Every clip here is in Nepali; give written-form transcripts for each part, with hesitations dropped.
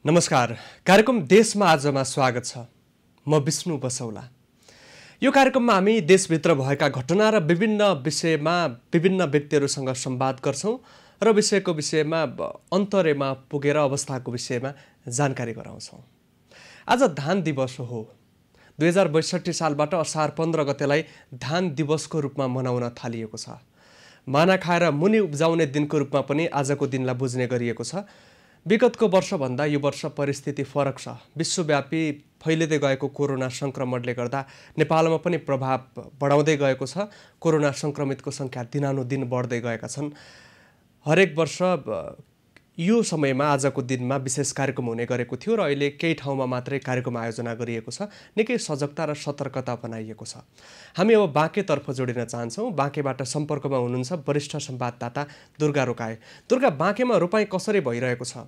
नमस्कार। कार्यक्रम देशमा आजमा स्वागत छ। म विष्णु बसौला। यो कार्यक्रममा हामी देशभित्र भएका घटना र विभिन्न विषयमा विभिन्न व्यक्तिहरूसँग संवाद गर्छौं र विषयमा अन्तर्यमा पुगेर अवस्थाको विषयमा जानकारी गराउँछौं। आज धान दिवस हो। 2062 सालबाट असार 15 गतेलाई धान दिवसको रूपमा मनाउन थालिएको छ। माना खाएर मुनि उब्जाउने दिनको रूपमा पनि आजको दिनलाई बुझ्ने गरिएको छ। विगतको वर्षभन्दा यो वर्ष परिस्थिति फरक छ। विश्वव्यापी फैलिँदै गएको कोरोना संक्रमणले गर्दा नेपालमा पनि प्रभाव बढाउँदै गएको छ। कोरोना संक्रमितको संख्या दिनानुदिन बढ्दै गएका छन्। हरेक वर्ष यो समयमा आजको दिनमा विशेष कार्यक्रम हुने गरेको थियो र अहिले केही ठाउँमा मात्रै कार्यक्रम आयोजना गरिएको छ। निकै सजगता र सतर्कता बनाइएको छ। हामी अब बाँकेतर्फ जोडिन चाहन्छौँ। बाँकेबाट सम्पर्कमा हुनुहुन्छ वरिष्ठ संवाददाता दुर्गा रोकाए। दुर्गा, बाँकेमा रोपाई कसरी भइरहेको छ?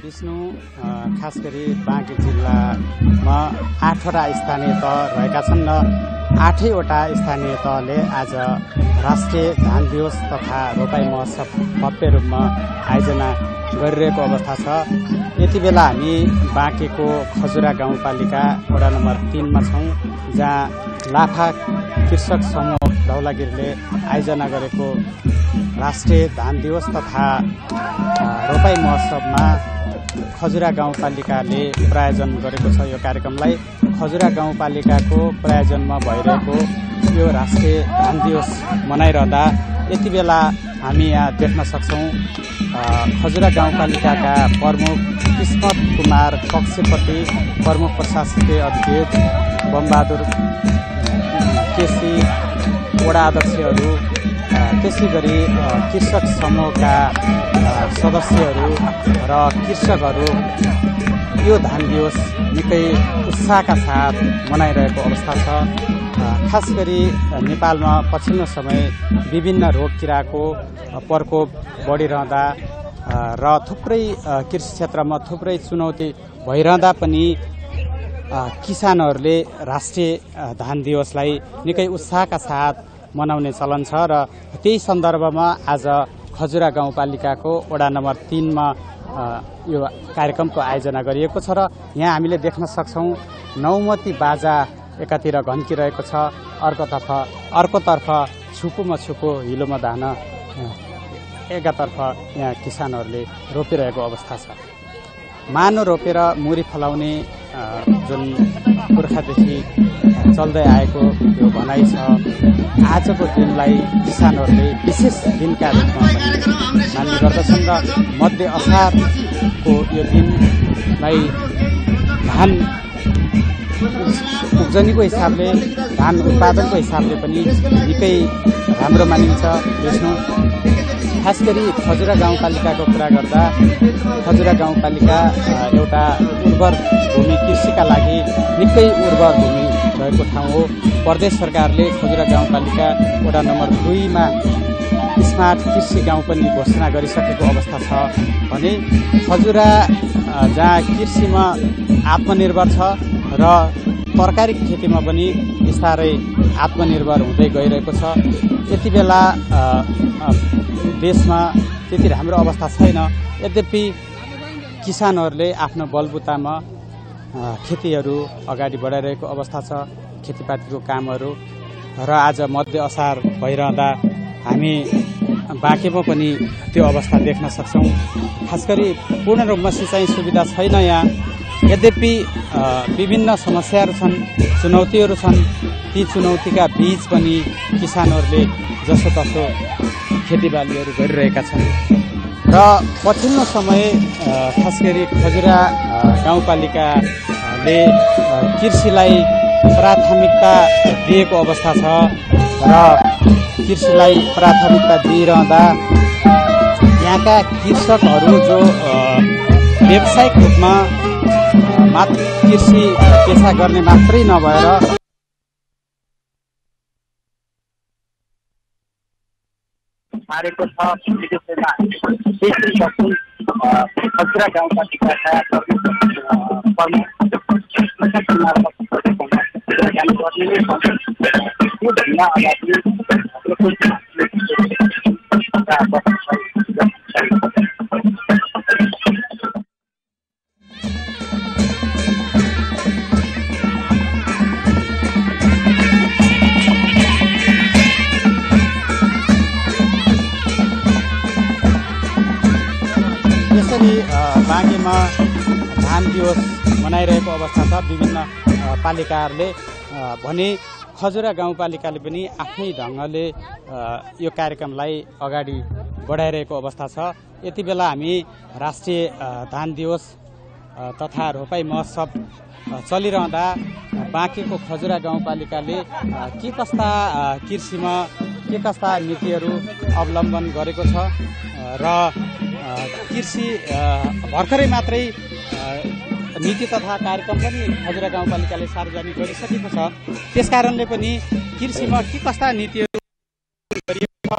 विष्णु, खास गरी बाँके जिल्लामा 8वटा स्थानीय तह रहेका छन् र 8वटा स्थानीय तहले आज राष्ट्रिय धान दिवस तथा रोपाई महोत्सव भव्य रूपमा आयोजना गरिरहेको अवस्था छ। यति बेला हामी बाँकेको खजुरा गाउँपालिका वडा नम्बर 3 मा छौँ, जहाँ लाफा कृषक समूह धौलागिरीले आयोजना गरेको राष्ट्रिय धान दिवस तथा रोपाई महोत्सवमा खजुरा गाउँपालिकाले प्रायोजन गरेको छ। यो कार्यक्रमलाई खजुरा गाउँपालिकाको प्रायोजनमा भइरहेको यो राष्ट्रिय धान दिवस मनाइरहँदा यति बेला हामी यहाँ देख्न सक्छौँ खजुरा गाउँपालिकाका प्रमुख किस्मत कुमार कक्षपति, प्रमुख प्रशासकीय अधिकृत बमबहादुर केसी, वडा अध्यक्षहरू, त्यसै गरी कृषक समूहका सदस्यहरू र कृषकहरू यो धान दिवस निकै उत्साहका साथ मनाइरहेको अवस्था छ। खास गरी नेपालमा पछिल्लो समय विभिन्न रोग किराको प्रकोप बढिरहँदा र थुप्रै कृषि क्षेत्रमा थुप्रै चुनौती भइरहँदा पनि किसानहरूले राष्ट्रिय धान दिवसलाई निकै उत्साहका साथ मनाउने चलन छ र त्यही सन्दर्भमा आज खजुरा गाउँपालिकाको वडा नम्बर 3 मा यो कार्यक्रमको आयोजना गरिएको छ र यहाँ हामीले देख्न सक्छौँ नौमती बाजा एकातिर घन्किरहेको छ, अर्कोतर्फ छुकुमा छुको हिलोमा धान एकातर्फ यहाँ किसानहरूले रोपिरहेको अवस्था छ। मानो रोपेर मुरी फलाउने जुन पुर्खादेखि चल्दै आएको यो भनाइ छ, आजको दिनलाई किसानहरूले विशेष दिनका रूपमा मान्ने गर्दछन् र मध्य असारको यो दिनलाई धान उब्जनीको हिसाबले, धान उत्पादनको हिसाबले पनि निकै राम्रो मानिन्छ। विष्णु, खास गरी खजुरा गाउँपालिकाको कुरा गर्दा खजुरा गाउँपालिका एउटा उर्वर भूमि, कृषिका लागि निकै उर्वर भूमि रहेको ठाउँ हो। प्रदेश सरकारले खजुरा गाउँपालिका वडा नम्बर 2 मा स्मार्ट कृषि गाउँ पनि घोषणा गरिसकेको अवस्था छ भने खजुरा जहाँ कृषिमा आत्मनिर्भर छ र तरकारी खेतीमा पनि बिस्तारै आत्मनिर्भर हुँदै गइरहेको छ। यति बेला देशमा त्यति राम्रो अवस्था छैन। यद्यपि किसानहरूले आफ्नो बलबुतामा खेतीहरू अगाडि बढाइरहेको अवस्था छ, खेतीपातीको कामहरू। र आज मध्य असार भइरहँदा हामी बाँकेमा पनि त्यो अवस्था देख्न सक्छौँ। खास गरी पूर्ण रूपमा सिँचाइ सुविधा छैन यहाँ। यद्यपि विभिन्न समस्याहरू छन्, चुनौतीहरू छन्। ती चुनौतीका बीच पनि किसानहरूले जसोतसो खेतीबालीहरू गरिरहेका छन् र पछिल्लो समय खास गरी खजुरा गाउँपालिकाले कृषिलाई प्राथमिकता दिएको अवस्था छ र कृषिलाई प्राथमिकता दिइरहँदा यहाँका कृषकहरू जो व्यावसायिक रूपमा मात्र कृषि पेसा गर्ने मात्रै नभएर खजुरा गाउँपालिकाका बाँकेमा धान दिवस मनाइरहेको अवस्था छ। विभिन्न पालिकाहरूले भने खजुरा गाउँपालिकाले पनि आफ्नै ढङ्गले यो कार्यक्रमलाई अगाडि बढाइरहेको अवस्था छ। यति बेला हामी राष्ट्रिय धान दिवस तथा रोपाई महोत्सव चलिरहँदा बाँकेको खजुरा गाउँपालिकाले के कस्ता कृषिमा के कस्ता नीतिहरू अवलम्बन गरेको छ र कृषि भर्खरै मात्रै नीति तथा कार्यक्रम पनि खजुरा गाउँपालिकाले सार्वजनिक गरिसकेको छ। त्यसकारणले पनि कृषिमा के कस्ता नीतिहरू गरिएको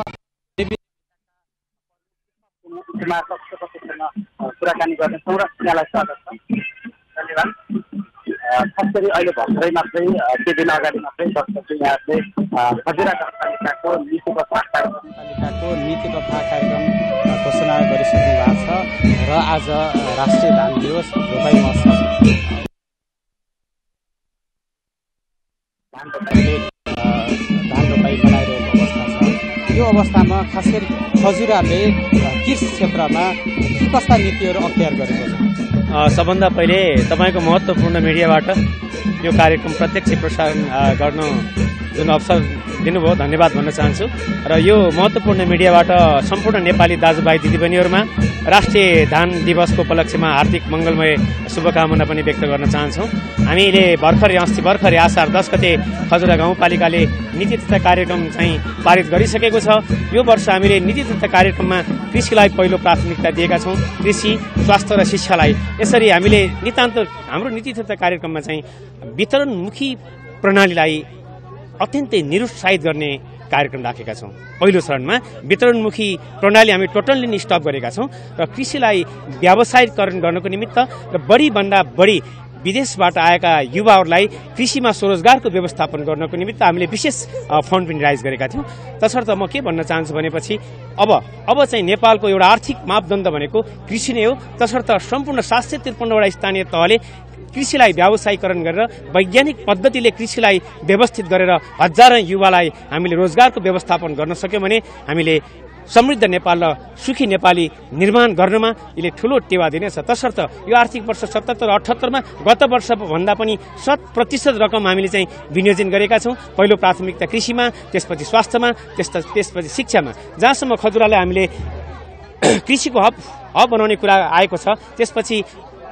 कुराकानी गर्नेछौँ र यहाँलाई स्वागत छ। धन्यवाद। खास गरी अहिले भर्खरै मात्रै केही दिन अगाडि मात्रै दर्शकले यहाँले खजुरा गाउँपालिकाको नीति तथा कार्यक्रम घोषणा गरिसक्नु भएको छ र आज राष्ट्रिय धान दिवस रोपाई महोत्सव धान रोपाई मनाइरहेको अवस्था छ। यो अवस्थामा खास गरी खजुराले कृषि क्षेत्रमा के कस्ता नीतिहरू अख्तियार गरेको छ? सबभन्दा पहिले तपाईँको महत्त्वपूर्ण मिडियाबाट यो कार्यक्रम प्रत्यक्ष प्रसारण गर्न जुन अवसर दिनुभयो धन्यवाद भन्न चाहन्छु र यो महत्त्वपूर्ण मिडियाबाट सम्पूर्ण नेपाली दाजुभाइ दिदीबहिनीहरूमा राष्ट्रिय धान दिवसको उपलक्ष्यमा हार्दिक मङ्गलमय शुभकामना पनि व्यक्त गर्न चाहन्छौँ। हामीले अस्ति भर्खरै आषाढ 10 गते खजुरा गाउँपालिकाले नीति तथा कार्यक्रम चाहिँ पारित गरिसकेको छ। यो वर्ष हामीले नीति तथा कार्यक्रममा कृषिलाई पहिलो प्राथमिकता दिएका छौँ, कृषि, स्वास्थ्य र शिक्षालाई। यसरी हामीले नितान्त हाम्रो नीति तथा कार्यक्रममा चाहिँ वितरणमुखी प्रणालीलाई अत्यन्तै निरुत्साहित गर्ने कार्यक्रम राखेका छौँ। पहिलो चरणमा वितरणमुखी प्रणाली हामी टोटल्ली नै स्टप गरेका छौँ र कृषिलाई व्यावसायिकरण गर्नको निमित्त र बढीभन्दा बढी विदेशबाट आएका युवाहरूलाई कृषिमा स्वरोजगारको व्यवस्थापन गर्नको निमित्त हामीले विशेष फन्ड पनि राइज गरेका थियौँ। तसर्थ म के भन्न चाहन्छु भनेपछि अब चाहिँ नेपालको एउटा आर्थिक मापदण्ड भनेको कृषि नै हो। तसर्थ सम्पूर्ण 753वटा स्थानीय तहले कृषिलाई व्यावसायीकरण गरेर वैज्ञानिक पद्धतिले कृषिलाई व्यवस्थित गरेर हजारौं युवालाई हामीले रोजगारको व्यवस्थापन गर्न सक्यौँ भने हामीले समृद्ध नेपाल र सुखी नेपाली निर्माण गर्नमा यसले ठूलो टेवा दिनेछ। तसर्थ यो आर्थिक वर्ष 77-78मा गत वर्ष भन्दा पनि 100% रकम हामीले चाहिँ विनियोजन गरेका छौँ। पहिलो प्राथमिकता कृषिमा, त्यसपछि स्वास्थ्यमा, त्यसपछि शिक्षामा। जहाँसम्म खजुरालाई हामीले कृषिको हब बनाउने कुरा आएको छ, त्यसपछि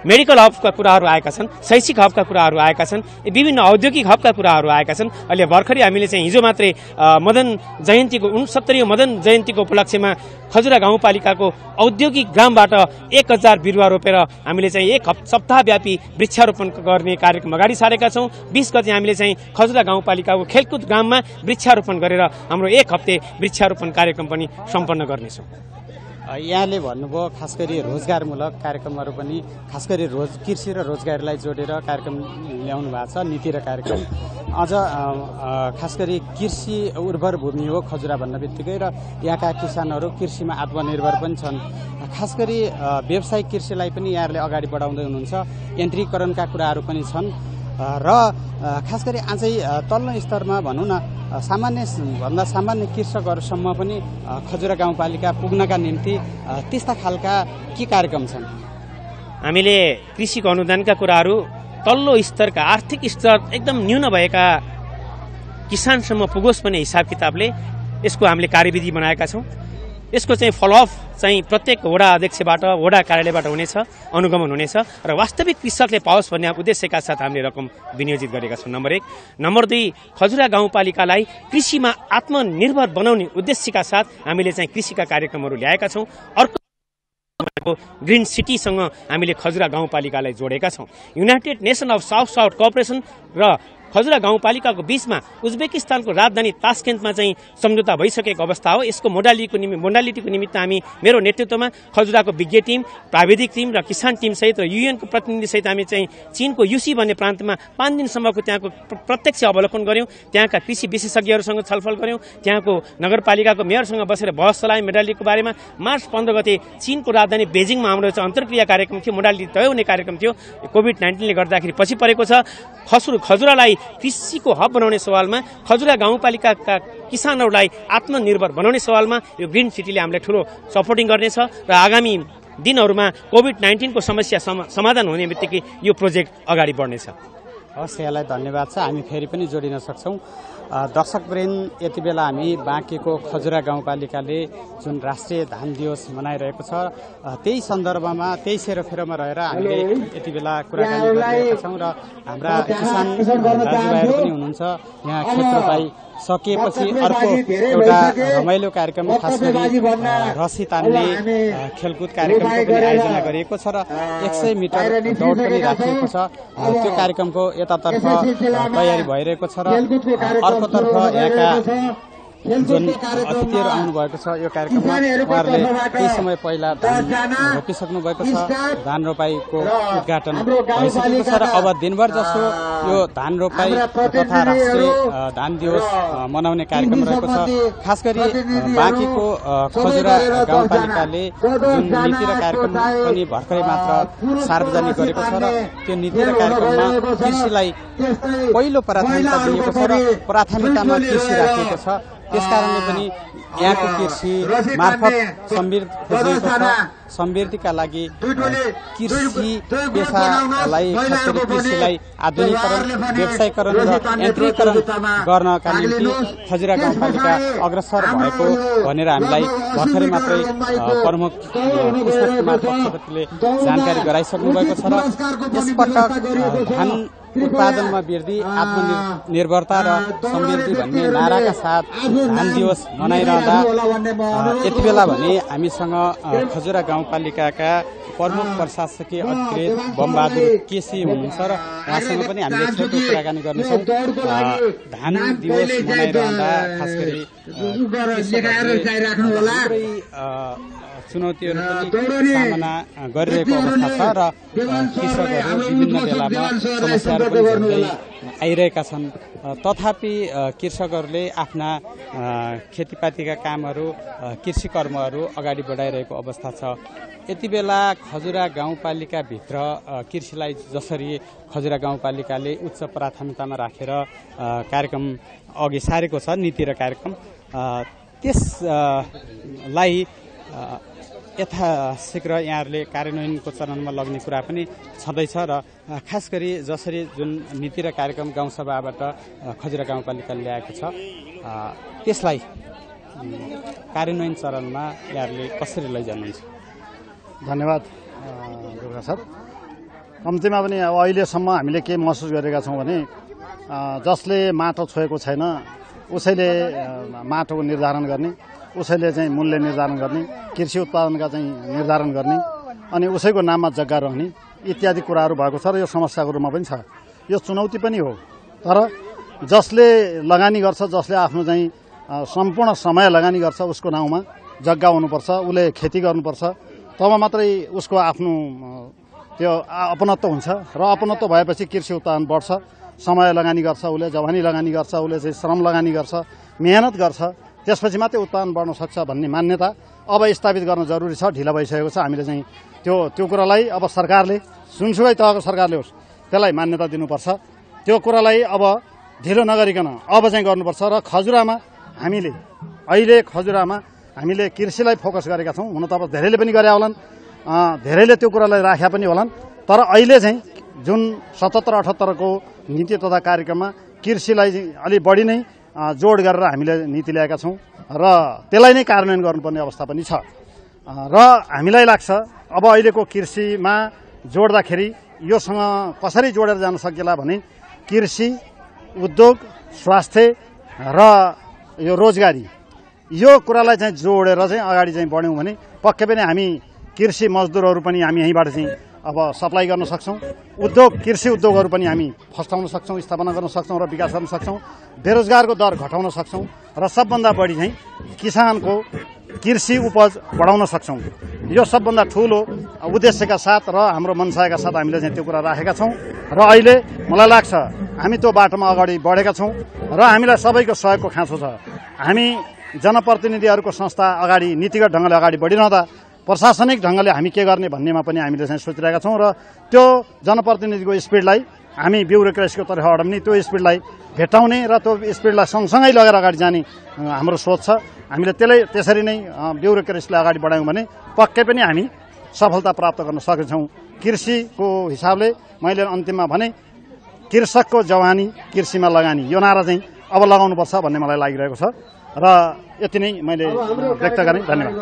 मेडिकल हबका कुराहरू आएका छन्, शैक्षिक हबका कुराहरू आएका छन्, विभिन्न औद्योगिक हबका कुराहरू आएका छन्। अहिले भर्खरै हामीले चाहिँ हिजो मात्रै मदन जयन्तीको 69औं मदन जयन्तीको उपलक्ष्यमा खजुरा गाउँपालिकाको औद्योगिक ग्रामबाट 1000 बिरुवा रोपेर हामीले चाहिँ एक सप्ताहव्यापी वृक्षारोपण गर्ने कार्यक्रम अगाडि सारेका छौँ। 20 गते हामीले चाहिँ खजुरा गाउँपालिकाको खेलकुद ग्राममा वृक्षारोपण गरेर हाम्रो 1 हप्ते वृक्षारोपण कार्यक्रम पनि सम्पन्न गर्नेछौँ। यहाँले भन्नुभयो खास गरी रोजगारमूलक कार्यक्रमहरू पनि खास गरी कृषि र रोजगारीलाई जोडेर कार्यक्रम ल्याउनु भएको छ, नीति र कार्यक्रम। अझ खास गरी कृषि उर्वर भूमि हो खजुरा भन्ने बित्तिकै र यहाँका किसानहरू कृषिमा आत्मनिर्भर पनि छन्। खास गरी व्यावसायिक कृषिलाई पनि यहाँहरूले अगाडि बढाउँदै हुनुहुन्छ, यन्त्रीकरणका कुराहरू पनि छन् र खास गरी अझै तल्लो स्तरमा भनौँ न भन्दा सामान्य कृषकहरूसम्म पनि खजुरा गाउँपालिका पुग्नका निम्ति त्यस्ता खालका के कार्यक्रम छन्? हामीले कृषिको अनुदानका कुराहरू तल्लो स्तरका आर्थिक स्तर एकदम न्यून भएका किसानसम्म पुगोस् भन्ने हिसाब किताबले यसको हामीले कार्यविधि बनाएका छौँ। यसको चाहिँ फलोअप चाहिँ प्रत्येक वडा अध्यक्षबाट, वडा कार्यालयबाट हुनेछ, अनुगमन हुनेछ र वास्तविक कृषकले पाओस् भन्ने उद्देश्यका साथ हामीले रकम विनियोजित गरेका छौँ। नम्बर 1। नम्बर 2, खजुरा गाउँपालिकालाई कृषिमा आत्मनिर्भर बनाउने उद्देश्यका साथ हामीले चाहिँ कृषिका कार्यक्रमहरू ल्याएका छौँ। अर्को ग्रीन सिटीसँग हामीले खजुरा गाउँपालिकालाई जोडेका छौँ। United nation of south cooperation र खजुरा गाउँपालिकाको बीचमा उज्बेकिस्तानको राजधानी तास्केन्टमा चाहिँ सम्झौता भइसकेको अवस्था हो। यसको मोडालिटीको निमित्त हामी मेरो नेतृत्वमा खजुराको विज्ञ टिम, प्राविधिक टिम र किसान टिम सहित र युएनको प्रतिनिधि सहित हामी चाहिँ चीनको युसी भन्ने प्रान्तमा 5 दिनसम्मको त्यहाँको प्रत्यक्ष अवलोकन गर्यौं। त्यहाँका कृषि विशेषज्ञहरूसँग छलफल गर्यौं। त्यहाँको नगरपालिकाको मेयरसँग बसेर बहस चलायौं मोडालिटीको बारेमा। मार्च 15 गते चीनको राजधानी बेजिङमा हाम्रो अन्तर्क्रिया कार्यक्रम थियो, मोडालिटी तय हुने कार्यक्रम थियो। कोभिड-19ले गर्दाखेरि पछि परेको छ। खजुरालाई कृषिको हब बनाउने सवालमा, खजुरा गाउँपालिकाका किसानहरूलाई आत्मनिर्भर बनाउने सवालमा यो ग्रीन सिटीले हामीलाई ठूलो सपोर्टिङ गर्नेछ र आगामी दिनहरूमा कोभिड-19 को समस्या समाधान हुने बित्तिकै यो प्रोजेक्ट अगाडि बढ्नेछ? हस्, यहाँलाई धन्यवाद छ। हामी फेरि पनि जोडिन सक्छौँ। दर्शकवृन्द, यति बेला हामी बाँकेको खजुरा गाउँपालिकाले जुन राष्ट्रिय धान दिवस मनाइरहेको छ त्यही सन्दर्भमा त्यही सेरोफेरोमा रहेर हामीले यति बेला कुराकानी गरिरहेका छौँ र हाम्रा किसान दाजुभाइहरू पनि हुनुहुन्छ यहाँ। खेत रोपाई सकिएपछि अर्को एउटा रमाइलो कार्यक्रम, खास गरी रसी तान्ने खेलकुद कार्यक्रमको पनि आयोजना गरिएको छ र 100 मिटर दौड पनि राखिएको छ। त्यो कार्यक्रमको यतातर्फ तयारी भइरहेको छ र अर्कोतर्फ यहाँका जुन अतिथिहरू आउनुभएको छ यो कार्यक्रममा उहाँहरूले केही समय पहिला धान रोपिसक्नु भएको छ। धान रोपाईको उद्घाटन भइसकेको छ र अब दिनभर जसो यो धान रोपाई तथा राष्ट्रिय धान दिवस मनाउने कार्यक्रम रहेको छ। खास गरी बाँकीको खजुरा गाउँपालिकाले जुन नीति र कार्यक्रम पनि भर्खरै मात्र सार्वजनिक गरेको छ र त्यो नीति र कार्यक्रममा कृषिलाई पहिलो प्राथमिकता दिएको छ र प्राथमिकतामा कृषि राखिएको छ। त्यसकारणले पनि यहाँको कृषि मार्फत समृद्धि खोजिएको छ। समृद्धिका लागि कृषि पेसालाई, खास गरी कृषिलाई आधुनिकीकरण, व्यवसायीकरण र यन्त्रीकरण गर्नका निम्ति खजुरा गाउँपालिका अग्रसर भएको भनेर हामीलाई भर्खरै मात्रै प्रमुख कृष्ण कुमार पक्षवतीले जानकारी गराइसक्नु भएको छ र यसपटक धान उत्पादनमा वृद्धि, आत्मनिर्भरता र समृद्धि भन्ने नाराका साथ धान दिवस मनाइरहँदा यति बेला भने हामीसँग खजुरा गाउँपालिकाका प्रमुख प्रशासकीय अधिकृत बमबहादुर केसी हुनुहुन्छ र उहाँसँग पनि हामीले छोटो कुराकानी गर्नेछौँ। धान दिवस मनाइरहँदा खास गरी चुनौतीहरू पनि सामना गरिरहेको अवस्था छ र कृषकहरू विभिन्न बेलामा समस्याहरू पनि झेल्दै आइरहेका छन्। तथापि कृषकहरूले आफ्ना खेतीपातीका कामहरू, कृषि कर्महरू अगाडि बढाइरहेको अवस्था छ। यति बेला खजुरा गाउँपालिकाभित्र कृषिलाई जसरी खजुरा गाउँपालिकाले उच्च प्राथमिकतामा राखेर कार्यक्रम अघि सारेको छ, नीति र कार्यक्रम, त्यसलाई यथाशीघ्र यहाँहरूले कार्यान्वयनको चरणमा लग्ने कुरा पनि छँदैछ र खास गरी जसरी जुन नीति र कार्यक्रम गाउँसभाबाट खजुरा गाउँपालिकाले ल्याएको छ त्यसलाई कार्यान्वयन चरणमा यहाँहरूले कसरी लैजानुहुन्छ? धन्यवाद दुर्गा सर। कम्तीमा पनि अब अहिलेसम्म हामीले के महसुस गरेका छौँ भने जसले माटो छोएको छैन उसैले माटोको निर्धारण गर्ने, उसैले चाहिँ मूल्य निर्धारण गर्ने, कृषि उत्पादनका चाहिँ निर्धारण गर्ने अनि उसैको नाममा जग्गा रहने इत्यादि कुराहरू भएको छ र यो समस्याको रूपमा पनि छ। यो चुनौती पनि हो। तर जसले लगानी गर्छ, जसले आफ्नो चाहिँ सम्पूर्ण समय लगानी गर्छ उसको नाउँमा जग्गा हुनुपर्छ, उसले खेती गर्नुपर्छ, तब मात्रै उसको आफ्नो त्यो अपनत्व हुन्छ र अपनत्व भएपछि कृषि उत्पादन बढ्छ। समय लगानी गर्छ उसले, जवानी लगानी गर्छ उसले, चाहिँ श्रम लगानी गर्छ, मेहनत गर्छ, त्यसपछि मात्रै उत्पादन बढ्न सक्छ भन्ने मान्यता अब स्थापित गर्न जरुरी छ। ढिला भइसकेको छ। हामीले चाहिँ त्यो कुरालाई अब सरकारले, सुनसुकै तहको सरकारले होस्, त्यसलाई मान्यता दिनुपर्छ। त्यो कुरालाई अब ढिलो नगरिकन अब चाहिँ गर्नुपर्छ र खजुरामा अहिले हामीले कृषिलाई फोकस गरेका छौँ। हुन त अब धेरैले पनि गरे होलान्, धेरैले त्यो कुरालाई राख्या पनि होलान्, तर अहिले चाहिँ जुन 77-78 को नीति तथा कार्यक्रममा कृषिलाई अलि बढी नै जोड गरेर हामीले नीति ल्याएका छौँ र त्यसलाई नै कार्यान्वयन गर्नुपर्ने अवस्था पनि छ र हामीलाई लाग्छ अब अहिलेको कृषिमा जोड्दाखेरि योसँग कसरी जोडेर जान सकिएला भने कृषि, उद्योग, स्वास्थ्य र यो रोजगारी, यो कुरालाई चाहिँ जोडेर चाहिँ अगाडि चाहिँ बढ्यौँ भने पक्कै पनि हामी कृषि मजदुरहरू पनि हामी यहीँबाट चाहिँ अब सप्लाई गर्न सक्छौँ। कृषि उद्योगहरू पनि हामी फस्टाउन सक्छौँ, स्थापना गर्न सक्छौँ र विकास गर्न सक्छौँ। बेरोजगारको दर घटाउन सक्छौँ र सबभन्दा बढी चाहिँ किसानको कृषि उपज बढाउन सक्छौँ। यो सबभन्दा ठुलो उद्देश्यका साथ र हाम्रो मनसायका साथ हामीले चाहिँ त्यो कुरा राखेका छौँ र अहिले मलाई लाग्छ हामी त्यो बाटोमा अगाडि बढेका छौँ र हामीलाई सबैको सहयोगको खाँचो छ। हामी जनप्रतिनिधिहरूको संस्था अगाडि नीतिगत ढङ्गले अगाडि बढिरहँदा प्रशासनिक ढङ्गले हामी के गर्ने भन्नेमा पनि हामीले चाहिँ सोचिरहेका छौँ र त्यो जनप्रतिनिधिको स्पिडलाई हामी ब्युरोक्रेसीको तर्फ अडम्ने, त्यो स्पिडलाई भेटाउने र त्यो स्पिडलाई सँगसँगै लगेर अगाडि जाने हाम्रो सोच छ। हामीले त्यसरी नै ब्युरोक्रेसीलाई अगाडि बढायौँ भने पक्कै पनि हामी सफलता प्राप्त गर्न सकेछौँ। कृषिको हिसाबले मैले अन्तिममा भने कृषकको जवानी कृषिमा लगानी यो नारा चाहिँ अब लगाउनुपर्छ भन्ने मलाई लागिरहेको छ र यति नै मैले व्यक्त गरेँ। धन्यवाद।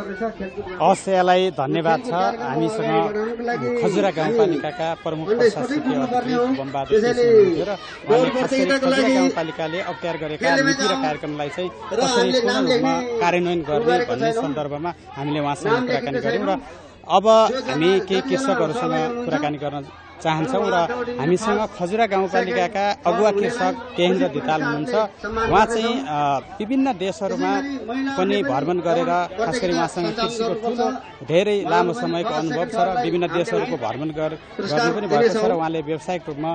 हस्, यसलाई धन्यवाद छ। हामीसँग खजुरा गाउँपालिकाका प्रमुख प्रशासकीय अधिकारी बमबहादुर केसी हुनुहुन्थ्यो र उहाँले खास गरी खजुरा गाउँपालिकाले अख्तियार गरेका नीति र कार्यक्रमलाई चाहिँ कसरी पूर्ण रूपमा कार्यान्वयन गर्ने भन्ने सन्दर्भमा हामीले उहाँसँग कुराकानी गऱ्यौँ र अब हामी केही कृषकहरूसँग कुराकानी गर्न चाहन्छौँ र हामीसँग खजुरा गाउँपालिकाका अगुवा कृषक केन्द्र धिताल हुनुहुन्छ। उहाँ चाहिँ विभिन्न देशहरूमा पनि भ्रमण गरेर खास गरी उहाँसँग कृषिको ठुलो धेरै लामो समयको अनुभव छ र विभिन्न देशहरूको भ्रमण गर्नु पनि भएको छ र उहाँले व्यावसायिक रूपमा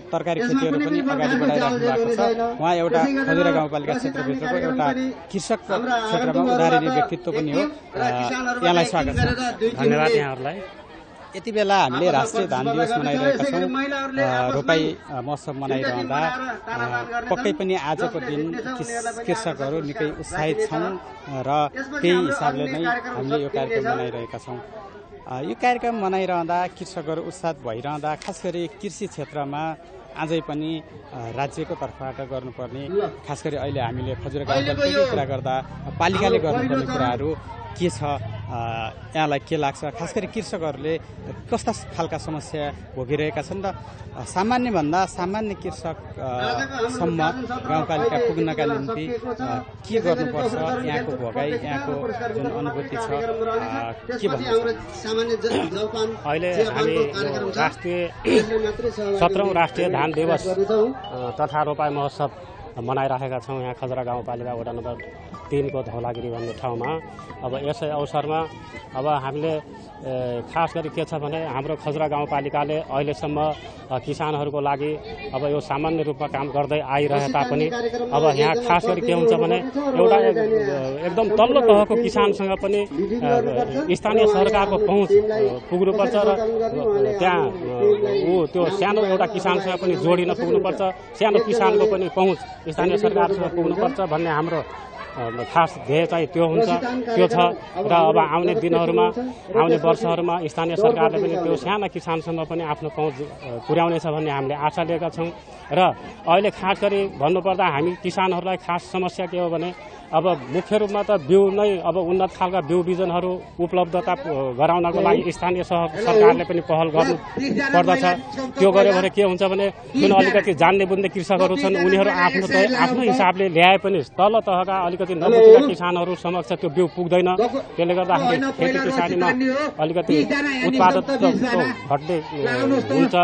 तरकारी खेतीहरू पनि अगाडि बढाइराख्नु भएको छ। उहाँ एउटा खजुरा गाउँपालिका क्षेत्रभित्रको एउटा कृषक क्षेत्रमा उदाहरणीय व्यक्तित्व पनि हो। यहाँलाई स्वागत छ। धन्यवाद यहाँहरूलाई। यति बेला हामीले राष्ट्रिय धान दिवस मनाइरहेका छौँ। रोपाई महोत्सव मनाइरहँदा पक्कै पनि आजको दिन कृषकहरू निकै उत्साहित छौँ र त्यही हिसाबले नै हामीले यो कार्यक्रम मनाइरहेका छौँ। यो कार्यक्रम मनाइरहँदा कृषकहरू उत्साहित भइरहँदा खास गरी कृषि क्षेत्रमा अझै पनि राज्यको तर्फबाट गर्नुपर्ने खास गरी अहिले हामीले खजुरा गाउँपालिकाको कुरा गर्दा पालिकाले गर्नुपर्ने कुराहरू के छ, यहाँलाई के लाग्छ? खास गरी कृषकहरूले कस्ता खालका समस्या भोगिरहेका छन् र सामान्यभन्दा सामान्य कृषकसम्म गाउँपालिका पुग्नका निम्ति के गर्नुपर्छ? यहाँको भोगाई, यहाँको जुन अनुभूति छ के भन्नुहुन्छ? अहिले हामी राष्ट्रिय 17औं राष्ट्रिय धान दिवस तथा रोपाई महोत्सव मनाइरहेका छौँ यहाँ खजुरा गाउँपालिका वडा नम्बर 3 को धौलागिरी भन्ने ठाउँमा। अब यसै अवसरमा अब हामीले खास गरी के छ भने हाम्रो खजुरा गाउँपालिकाले अहिलेसम्म किसानहरूको लागि अब यो सामान्य रूपमा काम गर्दै आइरहे तापनि अब यहाँ खास गरी के हुन्छ भने एउटा एकदम तल्लो तहको किसानसँग पनि स्थानीय सरकारको पहुँच पुग्नुपर्छ र त्यहाँ त्यो सानो एउटा किसानसँग पनि जोडिन पुग्नुपर्छ, सानो किसानको पनि पहुँच स्थानीय सरकारसँग पुग्नुपर्छ भन्ने हाम्रो खास ध्येय चाहिँ त्यो हुन्छ, त्यो छ। र अब आउने दिनहरूमा आउने वर्षहरूमा स्थानीय सरकारले पनि त्यो साना किसानसम्म पनि आफ्नो पहुँच पुर्याउनेछ भन्ने हामीले आशा लिएका छौँ। र अहिले खास गरी भन्नुपर्दा हामी किसानहरूलाई खास समस्या के हो भने अब मुख्य रूपमा त बिउ नै अब उन्नत खालका बिउ बिजनहरू उपलब्धता गराउनको लागि स्थानीय सरकारले पनि पहल गर्नु पर्दछ। त्यो गर्यो भने के हुन्छ भने जुन अलिकति जान्ने बुझ्ने कृषकहरू छन् उनीहरू आफ्नो हिसाबले ल्याए पनि तल तहका अलिकति नबुझेका किसानहरू समक्ष त्यो बिउ पुग्दैन। त्यसले गर्दाखेरि खेती किसानीमा अलिकति उत्पादन घट्दै हुन्छ।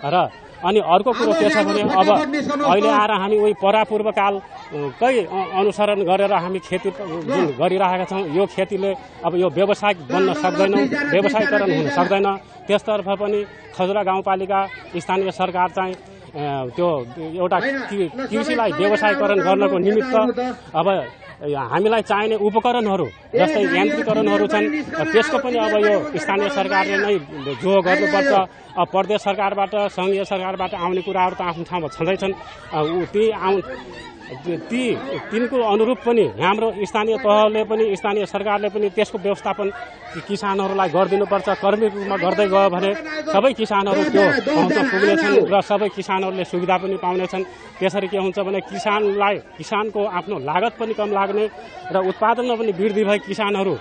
र अनि अर्को कुरो के छ भने अब अहिले आएर हामी उही परापूर्वकालकै अनुसरण गरेर हामी खेती जुन गरिरहेका छौँ यो खेतीले अब यो व्यावसायिक बन्न सक्दैन, व्यवसायीकरण हुन सक्दैन। त्यसतर्फ पनि खजुरा गाउँपालिका स्थानीय सरकार चाहिँ त्यो एउटा कृषिलाई व्यवसायीकरण गर्नको निमित्त अब हामीलाई चाहिने उपकरणहरू जस्तै यान्त्रिकरणहरू छन् त्यसको पनि अब यो स्थानीय सरकारले नै जो गर्नुपर्छ। प्रदेश सरकारबाट सङ्घीय सरकारबाट आउने कुराहरू त आफ्नो ठाउँमा छँदैछन्, तिनको अनुरूप पनि हाम्रो स्थानीय तहले पनि स्थानीय सरकारले पनि त्यसको व्यवस्थापन किसानहरूलाई गरिदिनुपर्छ। कर्मिक रूपमा गर्दै गयो भने सबै किसानहरू त्यो पहुँचमा पुग्नेछन् र सबै किसानहरूले सुविधा पनि पाउनेछन्। त्यसरी के हुन्छ भने किसानको आफ्नो लागत पनि कम लाग्ने र उत्पादनमा पनि वृद्धि भई किसानहरू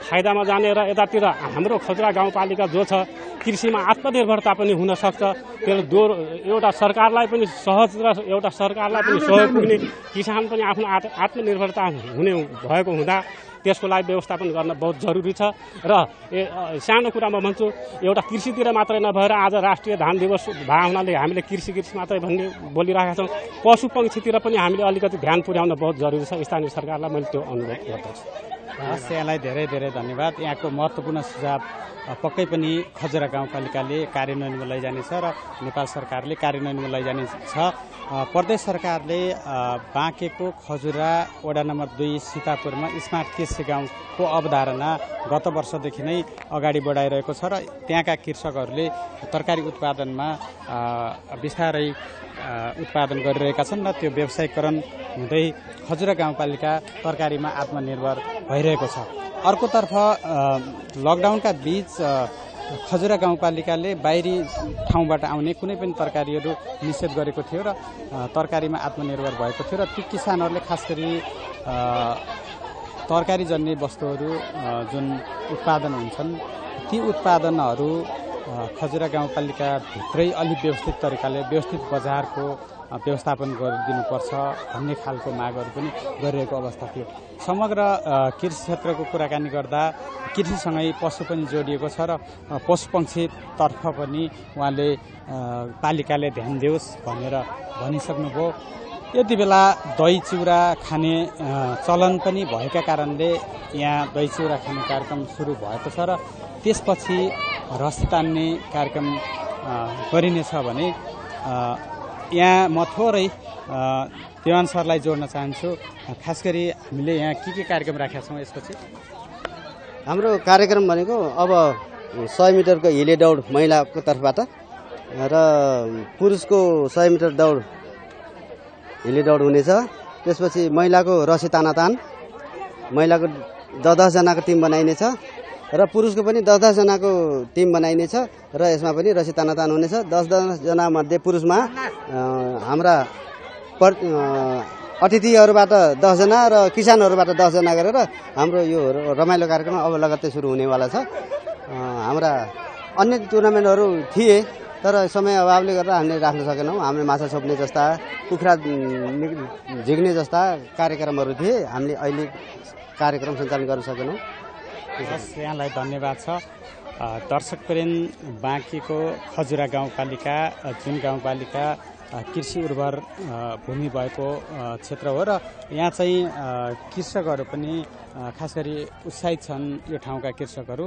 फाइदामा जाने र यतातिर हाम्रो खजुरा गाउँपालिका जो छ कृषिमा आत्मनिर्भरता पनि हुन सक्छ। त्यसले एउटा सरकारलाई पनि सहज र एउटा सरकारलाई पनि सहयोग पुग्ने, किसान पनि आफ्नो आत्मनिर्भरता हुने भएको हुँदा त्यसको लागि व्यवस्थापन गर्न बहुत जरुरी छ। र सानो कुरामा भन्छु एउटा कृषितिर मात्रै नभएर आज राष्ट्रिय धान दिवस भए हुनाले हामीले कृषि मात्रै भन्ने बोलिरहेका छौँ, पशु पक्षीतिर पनि हामीले अलिकति ध्यान पुर्याउन बहुत जरुरी छ। स्थानीय सरकारलाई मैले त्यो अनुरोध गर्दछु। हस्, यहाँलाई धेरै धेरै धन्यवाद। यहाँको महत्त्वपूर्ण सुझाव पक्कै पनि खजुरा गाउँपालिकाले कार्यान्वयनमा लैजानेछ र नेपाल सरकारले कार्यान्वयनमा लैजानेछ। प्रदेश सरकारले बाँकेको खजुरा वडा नम्बर 2 सीतापुरमा स्मार्ट कृषि गाउँको अवधारणा गत वर्षदेखि नै अगाडि बढाइरहेको छ र त्यहाँका कृषकहरूले तरकारी उत्पादनमा बिस्तारै उत्पादन गरिरहेका छन् र त्यो व्यवसायीकरण हुँदै खजुरा गाउँपालिका तरकारीमा आत्मनिर्भर भइरहेको भइरहेको छ। अर्कोतर्फ लकडाउनका बीच खजुरा गाउँपालिकाले बाहिरी ठाउँबाट आउने कुनै पनि तरकारीहरू निषेध गरेको थियो र तरकारीमा आत्मनिर्भर भएको थियो र ती किसानहरूले खास गरी तरकारी जन्य वस्तुहरू जुन उत्पादन हुन्छन् ती उत्पादनहरू खजुरा गाउँपालिकाभित्रै अलिक व्यवस्थित तरिकाले व्यवस्थित बजारको व्यवस्थापन गरिदिनुपर्छ भन्ने खालको मागहरू पनि गरिरहेको अवस्था थियो। समग्र कृषि क्षेत्रको कुराकानी गर्दा कृषिसँगै पशु पनि जोडिएको छ र पशुपक्षीतर्फ पनि उहाँले पालिकाले ध्यान दियोस् भनेर भनिसक्नुभयो। यति बेला दही चिउरा खाने चलन पनि भएका कारणले यहाँ दही चिउरा खाने कार्यक्रम सुरु भएको छ र त्यसपछि रसी तान्ने कार्यक्रम गरिनेछ भने यहाँ म थोरै देवान सरलाई जोड्न चाहन्छु। खास गरी हामीले यहाँ के कार्यक्रम राखेका छौँ यसपछि? हाम्रो कार्यक्रम भनेको अब 100 मिटरको हिले दौड महिलाको तर्फबाट र पुरुषको 100 मिटर दौड हिले दौड हुनेछ। त्यसपछि महिलाको रसी तानातान, महिलाको 10-10 जनाको टिम बनाइनेछ र पुरुषको पनि 10-10 जनाको टिम बनाइनेछ र यसमा पनि रसी तानातान हुनेछ। 10-10 जना मध्ये पुरुषमा हाम्रा अतिथिहरूबाट 10 जना र किसानहरूबाट 10 जना गरेर हाम्रो यो रमाइलो कार्यक्रम अब लगत्तै सुरु हुनेवाला छ। हाम्रा अन्य टुर्नामेन्टहरू थिए तर समय अभावले गर्दा हामीले राख्न सकेनौँ। हामीले माछा छोप्ने जस्ता, कुखुरा झिक्ने जस्ता कार्यक्रमहरू थिए, हामीले अहिले कार्यक्रम सञ्चालन गर्न सकेनौँ। यहाँलाई धन्यवाद छ। दर्शकप्रेम बाँकीको खजुरा गाउँपालिका जुन गाउँपालिका कृषि उर्वर भूमि भएको क्षेत्र हो र यहाँ चाहिँ कृषकहरू पनि खास गरी उत्साहित छन्। यो ठाउँका कृषकहरू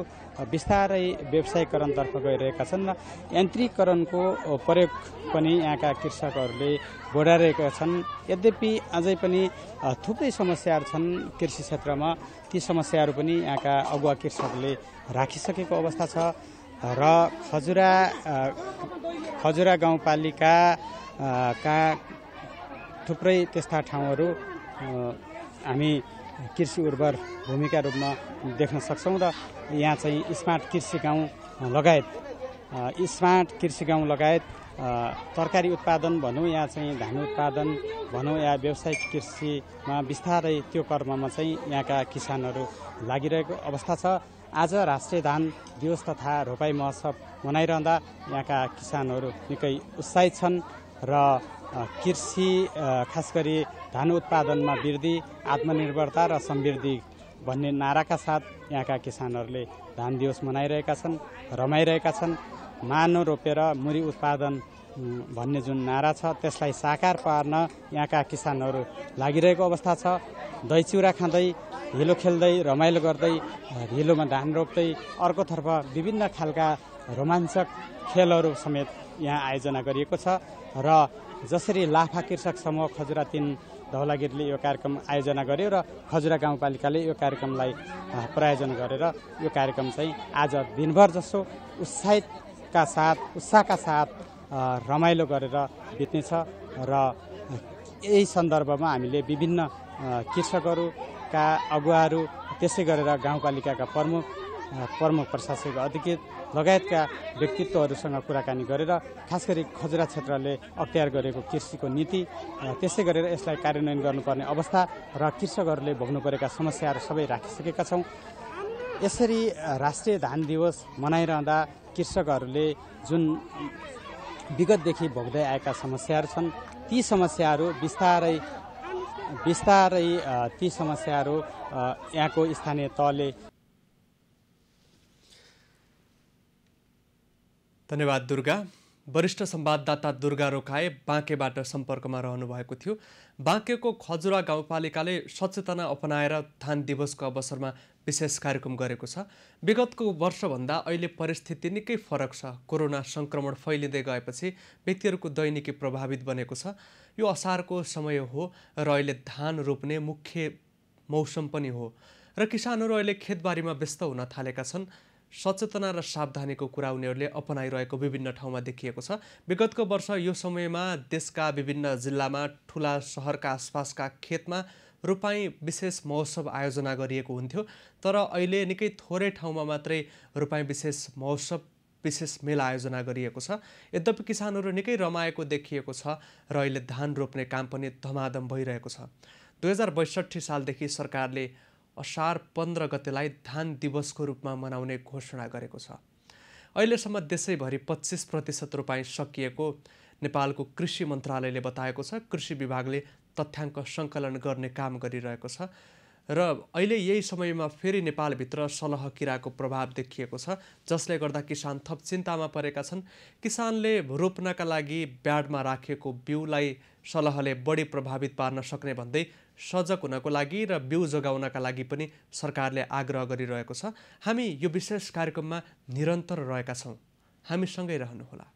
बिस्तारै व्यवसायीकरणतर्फ गइरहेका छन् र यान्त्रिकरणको प्रयोग पनि यहाँका कृषकहरूले बढाइरहेका छन्। यद्यपि अझै पनि थुप्रै समस्याहरू छन् कृषि क्षेत्रमा, ती समस्याहरू पनि यहाँका अगुवा कृषकले राखिसकेको अवस्था छ र खजुरा गाउँपालिका का थुप्रै त्यस्ता ठाउँहरू हामी कृषि उर्वर भूमिका रूपमा देख्न सक्छौँ र यहाँ चाहिँ स्मार्ट कृषि गाउँ लगायत तरकारी उत्पादन भनौँ या चाहिँ धान उत्पादन भनौँ या व्यावसायिक कृषिमा बिस्तारै त्यो कर्ममा चाहिँ यहाँका किसानहरू लागिरहेको अवस्था छ। आज राष्ट्रिय धान दिवस तथा रोपाई महोत्सव मनाइरहँदा यहाँका किसानहरू निकै उत्साहित छन् र कृषि खास गरी धान उत्पादनमा वृद्धि, आत्मनिर्भरता र समृद्धि भन्ने नाराका साथ यहाँका किसानहरूले धान दिवस मनाइरहेका छन्, रमाइरहेका छन्। मानो रोपेर मुरी उत्पादन भन्ने जुन नारा छ त्यसलाई साकार पार्न यहाँका किसानहरू लागिरहेको अवस्था छ। दही चिउरा खाँदै, हिलो खेल्दै, रमाइलो गर्दै, हिलोमा धान रोप्दै, अर्कोतर्फ विभिन्न खालका रोमाञ्चक खेलहरू समेत यहाँ आयोजना गरिएको छ र जसरी लाफा कृषक समूह खजुरा 3 धौलागिरीले यो कार्यक्रम आयोजना गर्यो र खजुरा गाउँपालिकाले यो कार्यक्रमलाई प्रायोजन गरेर यो कार्यक्रम चाहिँ आज दिनभर जसो उत्साहका साथ रमाइलो गरेर बित्नेछ र यही सन्दर्भमा हामीले विभिन्न कृषकहरूका अगुवाहरू, त्यसै गरेर गाउँपालिकाका प्रमुख प्रशासक अधिकृत लगायतका व्यक्तित्वहरूसँग कुराकानी गरेर खास गरी खजुरा क्षेत्रले अख्तियार गरेको कृषिको नीति, त्यसै गरेर यसलाई कार्यान्वयन गर्नुपर्ने अवस्था र कृषकहरूले भोग्नु परेका समस्याहरू सबै राखिसकेका छौँ। यसरी राष्ट्रिय धान दिवस मनाइरहँदा कृषकहरूले जुन विगतदेखि भोग्दै आएका समस्याहरू छन् ती समस्याहरू बिस्तारै यहाँको स्थानीय तहले। धन्यवाद दुर्गा। वरिष्ठ संवाददाता दुर्गा रोकाए बाँकेबाट सम्पर्कमा रहनु भएको थियो। बाँकेको खजुरा गाउँपालिकाले सचेतना अपनाएर धान दिवसको अवसरमा विशेष कार्यक्रम गरेको छ। विगतको वर्षभन्दा अहिले परिस्थिति निकै फरक छ। कोरोना संक्रमण फैलिँदै गएपछि व्यक्तिहरूको दैनिकी प्रभावित बनेको छ। यो असारको समय हो र अहिले धान रोप्ने मुख्य मौसम पनि हो र किसानहरू अहिले खेतबारीमा व्यस्त हुन थालेका छन्। सचेतना र सावधानीको कुरा उनीहरूले अपनाइरहेको विभिन्न ठाउँमा देखिएको छ। विगतको वर्ष यो समयमा देशका विभिन्न जिल्लामा ठुला सहरका आसपासका खेतमा रोपाइँ विशेष महोत्सव आयोजना गरिएको हुन्थ्यो, तर अहिले निकै थोरै ठाउँमा मात्रै रोपाइँ विशेष महोत्सव विशेष मेला आयोजना गरिएको छ। यद्यपि किसानहरू निकै रमाएको देखिएको छ र अहिले धान रोप्ने काम पनि धमाधम भइरहेको छ। 2062 सालदेखि सरकारले असार 15 गतेलाई धान दिवसको रूपमा मनाउने घोषणा गरेको छ। अहिलेसम्म देशैभरि 25% रोपाइँ सकिएको नेपालको कृषि मन्त्रालयले बताएको छ। कृषि विभागले तथ्याङ्क सङ्कलन गर्ने काम गरिरहेको छ र अहिले यही समयमा फेरि नेपालभित्र सलह किराको प्रभाव देखिएको छ, जसले गर्दा किसान थप चिन्तामा परेका छन्। किसानले रोप्नका लागि ब्याडमा राखेको बिउलाई सलहले बढी प्रभावित पार्न सक्ने भन्दै सजग हुनको लागि र बिउ जोगाउनका लागि पनि सरकारले आग्रह गरिरहेको छ। हामी यो विशेष कार्यक्रममा निरन्तर रहेका छौँ। हामीसँगै रहनुहोला।